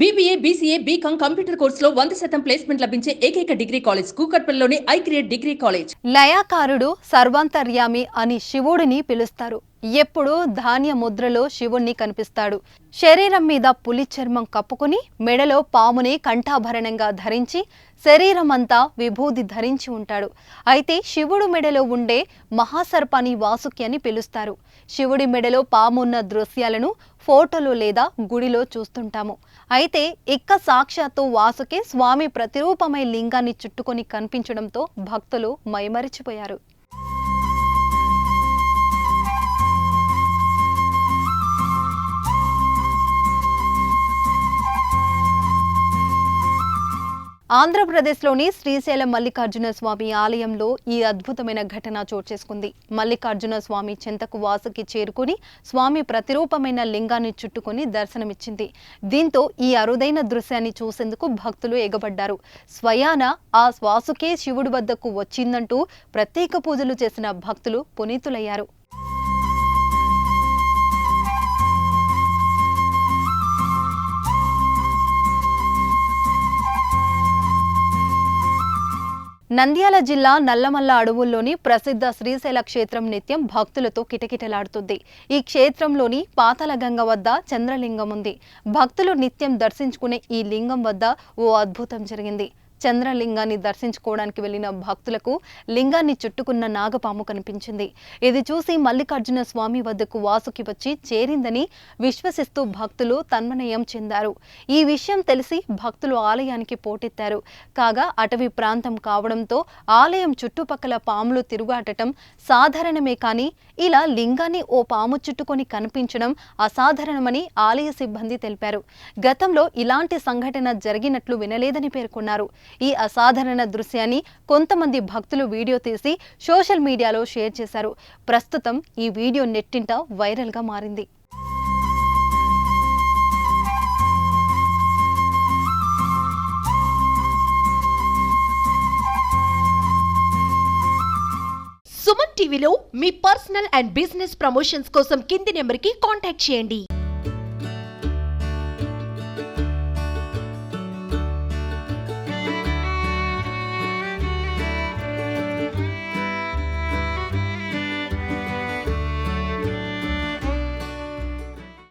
BBA, BCA, BCom computer కోర్సులో 100% placement లభించే ఏకైక డిగ్రీ కాలేజ్ కూకట్పల్లిలోని ఐక్రియేట్ డిగ్రీ కాలేజ్. లయాకారుడు సర్వాంతర్యామి అని శివుడిని పిలుస్తారు. ఎప్పుడు ధాన్య ముద్రలో శివుణ్ణి కనిపిస్తాడు. శరీరం మీద పులి చర్మం కప్పుకుని మెడలో పాముని కంఠాభరణంగా ధరించి శరీరమంతా విభూది ధరించి ఉంటాడు. అయితే శివుడు మెడలో ఉండే మహాసర్పాన్ని వాసుకి అని పిలుస్తారు. శివుడి మెడలో పామున్న దృశ్యాలను ఫోటోలు లేదా గుడిలో చూస్తుంటాము. అయితే ఇక్క సాక్షాత్తు వాసుకే స్వామి ప్రతిరూపమై లింగాన్ని చుట్టుకొని కనిపించడంతో భక్తులు మైమరిచిపోయారు. ఆంధ్రప్రదేశ్లోని శ్రీశైలం మల్లికార్జున స్వామి ఆలయంలో ఈ అద్భుతమైన ఘటన చోటు చేసుకుంది. మల్లికార్జున స్వామి చెంతకు వాసుకి చేరుకుని స్వామి ప్రతిరూపమైన లింగాన్ని చుట్టుకొని దర్శనమిచ్చింది. దీంతో ఈ అరుదైన దృశ్యాన్ని చూసేందుకు భక్తులు ఎగబడ్డారు. స్వయాన ఆ వాసుకే శివుడి వద్దకు వచ్చిందంటూ ప్రత్యేక పూజలు చేసిన భక్తులు పునీతులయ్యారు. నంద్యాల జిల్లా నల్లమల్ల అడవుల్లోని ప్రసిద్ధ శ్రీశైల క్షేత్రం నిత్యం భక్తులతో కిటకిటలాడుతుంది. ఈ క్షేత్రంలోని పాతాళగంగ వద్ద చంద్రలింగం ఉంది. భక్తులు నిత్యం దర్శించుకునే ఈ లింగం వద్ద ఓ అద్భుతం జరిగింది. చంద్రలింగాన్ని దర్శించుకోవడానికి వెళ్లిన భక్తులకు లింగాన్ని చుట్టుకున్న నాగపాము కనిపించింది. ఇది చూసి మల్లికార్జున స్వామి వద్దకు వాసుకి వచ్చి చేరిందని విశ్వసిస్తూ భక్తులు తన్మనయం చెందారు. ఈ విషయం తెలిసి భక్తులు ఆలయానికి పోటెత్తారు. కాగా అటవీ ప్రాంతం కావడంతో ఆలయం చుట్టుపక్కల పాములు తిరుగాటం సాధారణమే, కానీ ఇలా లింగాన్ని ఓ పాము చుట్టుకొని కనిపించడం అసాధారణమని ఆలయ సిబ్బంది తెలిపారు. గతంలో ఇలాంటి సంఘటన జరిగినట్లు వినలేదని పేర్కొన్నారు. ఈ అసాధారణ దృశ్యాన్ని కొంతమంది భక్తులు వీడియో తీసి సోషల్ మీడియాలో షేర్ చేశారు. ప్రస్తుతం ఈ వీడియో నెట్టింట వైరల్ గా మారింది. సుమన్ టీవీలో మీ పర్సనల్ అండ్ బిజినెస్ ప్రమోషన్స్ కోసం కింది నెంబర్కి కాంటాక్ట్ చేయండి.